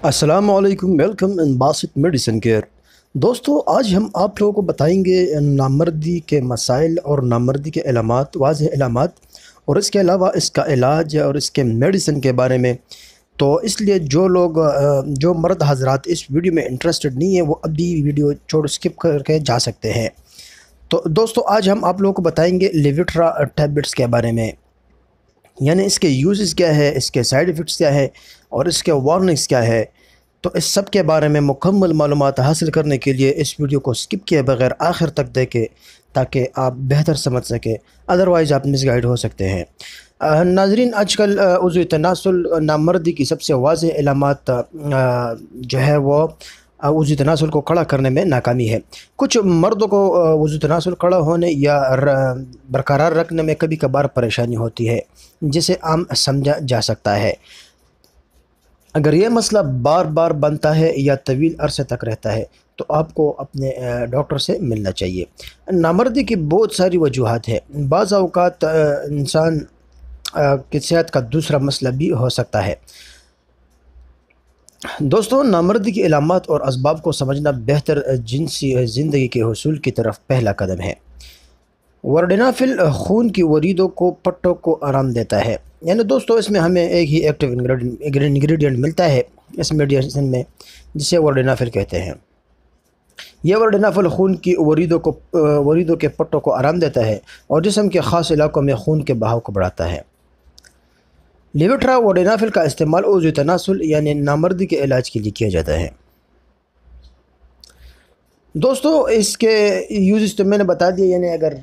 अस्सलाम वालेकुम, welcome in Basit medicine care. दोस्तों, आज हम आप लोगों को बताएंगे नामर्दी के मसाइल और नामर्दी के इलामात, वाज़ेह इलामात, और इसके अलावा इसका इलाज और इसके मेडिसिन के बारे में। तो इसलिए जो लोग जो मर्द हजरात इस वीडियो में इंटरेस्टेड नहीं है वो अभी वीडियो छोड़ स्किप करके जा सकते हैं। तो दोस्तों, आज हम आप लोगों को बताएंगे लेविट्रा टैबलेट्स के बारे में, यानी इसके यूज़ेस क्या है, इसके साइड इफ़ेक्ट्स क्या है और इसके वार्निंग्स क्या है। तो इस सब के बारे में मुकम्मल मालूमात हासिल करने के लिए इस वीडियो को स्किप किए बगैर आखिर तक देखें ताकि आप बेहतर समझ सकें, अदरवाइज़ आप मिसगाइड हो सकते हैं। नाजरीन, आजकल उज़्व तनासुल नामर्दी की सबसे वाज़ेह इलामात जो है वो उज़्व तनासुल को खड़ा करने में नाकामी है। कुछ मर्दों को उज़्व तनासुल खड़ा होने या बरकरार रखने में कभी कभार परेशानी होती है, जिसे आम समझा जा सकता है। अगर यह मसला बार बार बनता है या तवील अरसे तक रहता है तो आपको अपने डॉक्टर से मिलना चाहिए। नामर्दी की बहुत सारी वजूहात है। बाज़ औक़ात इंसान की सेहत का दूसरा मसला भी हो सकता है। दोस्तों, नामर्दी की इलामात और असबाब को समझना बेहतर जिनसी ज़िंदगी के हुसूल की तरफ पहला कदम है। वर्डेनाफिल खून की वरीदों को पट्टों को आराम देता है। यानी दोस्तों, इसमें हमें एक ही एक्टिव इंग्रेडिएंट मिलता है इस मेडिसिन में, जिसे वर्डेनाफिल कहते हैं। यह वर्डेनाफिल खून की वरीदों के पट्टों को आराम देता है और जिस्म के ख़ास इलाकों में खून के बहाव को बढ़ाता है। लेविट्रा वर्डेनाफिल का इस्तेमाल उज़्व तनासुल यानी नामर्दी के इलाज के लिए किया जाता है। दोस्तों, इसके यूज़ तो मैंने बता दिया, यानी अगर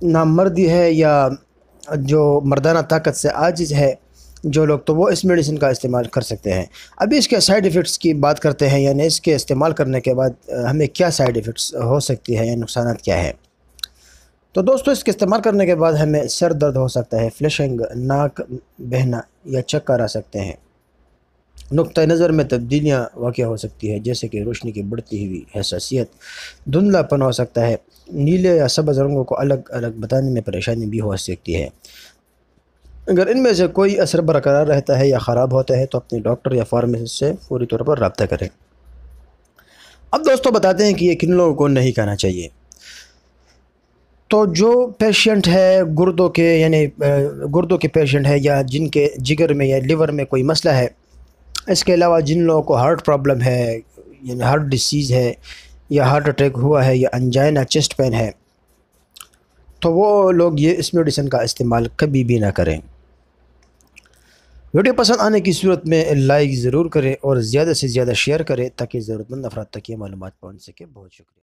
नामर्दी है या जो मर्दाना ताकत से आजिज़ है जो लोग, तो वो इस मेडिसिन का इस्तेमाल कर सकते हैं। अभी इसके साइड इफ़ेक्ट्स की बात करते हैं, यानी इसके इस्तेमाल करने के बाद हमें क्या साइड इफ़ेक्ट्स हो सकती है या नुकसान क्या है। तो दोस्तों, इसके इस्तेमाल करने के बाद हमें सर दर्द हो सकता है, फ्लशिंग, नाक बहना या चक्कर आ सकते हैं। नुक्ता नज़र में तब्दीलियाँ वाक़ हो सकती है, जैसे कि रोशनी की बढ़ती हुई हसासियत, धुंधलापन हो सकता है, नीले या सब्ज़ रंगों को अलग अलग बताने में परेशानी भी हो सकती है। अगर इनमें से कोई असर बरकरार रहता है या ख़राब होता है तो अपने डॉक्टर या फार्मासिस्ट से फौरी तौर पर रब्ता करें। अब दोस्तों, बताते हैं कि ये किन लोगों को नहीं खाना चाहिए। तो जो पेशेंट है गुर्दों के, यानी गुर्दों के पेशेंट है या जिनके जिगर में या लिवर में कोई मसला है, इसके अलावा जिन लोगों को हार्ट प्रॉब्लम है, यानी हार्ट डिसीज़ है या हार्ट अटैक हुआ है या अंजाइना, चेस्ट पेन है, तो वो लोग ये इस मेडिसिन का इस्तेमाल कभी भी ना करें। वीडियो पसंद आने की सूरत में लाइक ज़रूर करें और ज़्यादा से ज़्यादा शेयर करें ताकि ज़रूरतमंद अफराद तक ये मालूमात पहुँच सके। बहुत शुक्रिया।